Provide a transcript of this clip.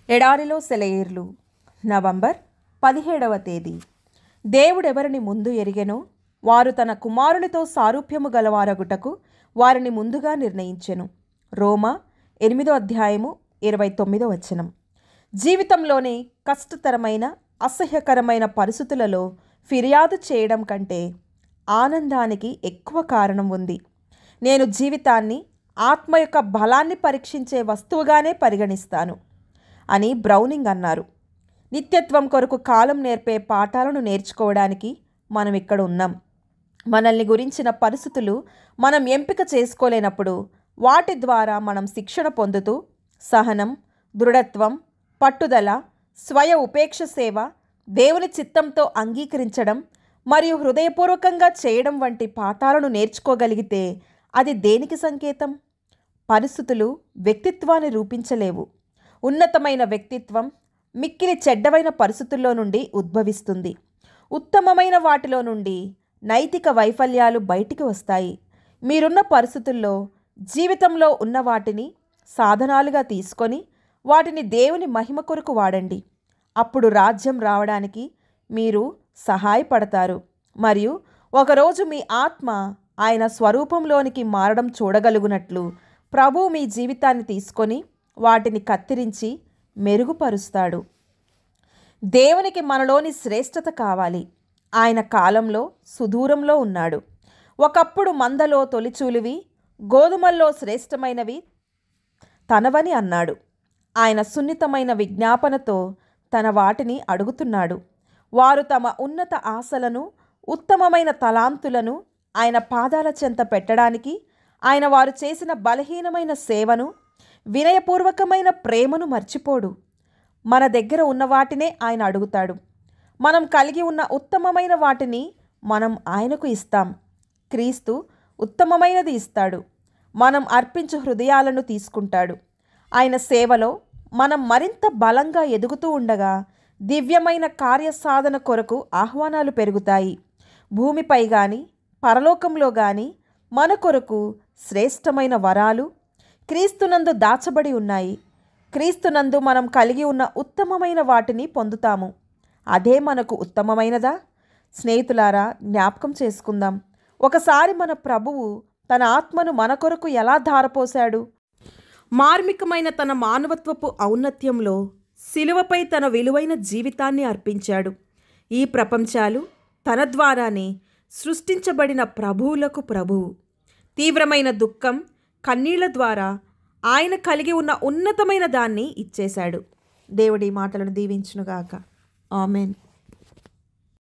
ఎడారిలో సెలయేర్లు. నవంబర్ 17వ తేదీ. దేవుడెవరిని ముందు ఎరిగెనో వారు తన కుమారునితో సారూప్యము గలవారగుటకు వారిని ముందుగా నిర్ణయించెను. రోమా 8వ అధ్యాయము 29వ వచనం. జీవితంలోని కష్టతరమైన అసహ్యకరమైన పరిస్థితులలో ఫిర్యాదు చేయడం కంటే ఆనందానికి ఎక్కువ కారణం ఉంది. నేను జీవితాన్ని ఆత్మ యొక్క బలాన్ని పరీక్షించే వస్తువుగానే పరిగణిస్తాను అని బ్రౌనింగ్ అన్నారు. నిత్యత్వం కొరకు కాలం నేర్పే పాఠాలను నేర్చుకోవడానికి మనం ఇక్కడ ఉన్నాం. మనల్ని గురించిన పరిస్థితులు మనం ఎంపిక చేసుకోలేనప్పుడు వాటి ద్వారా మనం శిక్షణ పొందుతూ సహనం, దృఢత్వం, పట్టుదల, స్వయ ఉపేక్ష సేవ, దేవుని చిత్తంతో అంగీకరించడం మరియు హృదయపూర్వకంగా చేయడం వంటి పాఠాలను నేర్చుకోగలిగితే అది దేనికి సంకేతం? పరిస్థితులు వ్యక్తిత్వాన్ని రూపించలేవు. ఉన్నతమైన వ్యక్తిత్వం మిక్కిలి చెడ్డవైన పరిస్థితుల్లో నుండి ఉద్భవిస్తుంది. ఉత్తమమైన వాటిలో నుండి నైతిక వైఫల్యాలు బయటికి వస్తాయి. మీరున్న పరిస్థితుల్లో జీవితంలో ఉన్న వాటిని సాధనాలుగా తీసుకొని వాటిని దేవుని మహిమ కొరకు వాడండి. అప్పుడు రాజ్యం రావడానికి మీరు సహాయపడతారు మరియు ఒకరోజు మీ ఆత్మ ఆయన స్వరూపంలోనికి మారడం చూడగలుగునట్లు ప్రభువు మీ జీవితాన్ని తీసుకొని వాటిని కత్తిరించి మెరుగుపరుస్తాడు. దేవునికి మనలోని శ్రేష్టత కావాలి. ఆయన కాలంలో సుదూరంలో ఉన్నాడు. ఒకప్పుడు మందలో తొలిచూలివి, గోధుమల్లో శ్రేష్టమైనవి తనవని అన్నాడు. ఆయన సున్నితమైన విజ్ఞాపనతో తన వాటిని అడుగుతున్నాడు. వారు తమ ఉన్నత ఆశలను, ఉత్తమమైన తలాంతులను ఆయన పాదాల చెంత పెట్టడానికి ఆయన వారు చేసిన బలహీనమైన సేవను, వినయపూర్వకమైన ప్రేమను మర్చిపోడు. మన దగ్గర ఉన్న వాటినే ఆయన అడుగుతాడు. మనం కలిగి ఉన్న ఉత్తమమైన వాటిని మనం ఆయనకు ఇస్తాం. క్రీస్తు ఉత్తమమైనది ఇస్తాడు. మనం అర్పించు హృదయాలను తీసుకుంటాడు. ఆయన సేవలో మనం మరింత బలంగా ఎదుగుతూ ఉండగా దివ్యమైన కార్యసాధన కొరకు ఆహ్వానాలు పెరుగుతాయి. భూమిపై కానీ పరలోకంలో కానీ మన కొరకు శ్రేష్టమైన వరాలు క్రీస్తునందు దాచబడి ఉన్నాయి. క్రీస్తునందు మనం కలిగి ఉన్న ఉత్తమమైన వాటిని పొందుతాము. అదే మనకు ఉత్తమమైనదా? స్నేహితులారా, జ్ఞాపకం చేసుకుందాం. ఒకసారి మన ప్రభువు తన ఆత్మను మన కొరకు ఎలా ధారపోశాడు? మార్మికమైన తన మానవత్వపు ఔన్నత్యంలో శిలువపై తన విలువైన జీవితాన్ని అర్పించాడు. ఈ ప్రపంచాలు తన ద్వారానే సృష్టించబడిన ప్రభువులకు ప్రభువు. తీవ్రమైన దుఃఖం, కన్నీళ్ల ద్వారా ఆయన కలిగి ఉన్న ఉన్నతమైన దాన్ని ఇచ్చేశాడు. దేవుడి మాటలను దీవించునుగాక. ఆమెన్.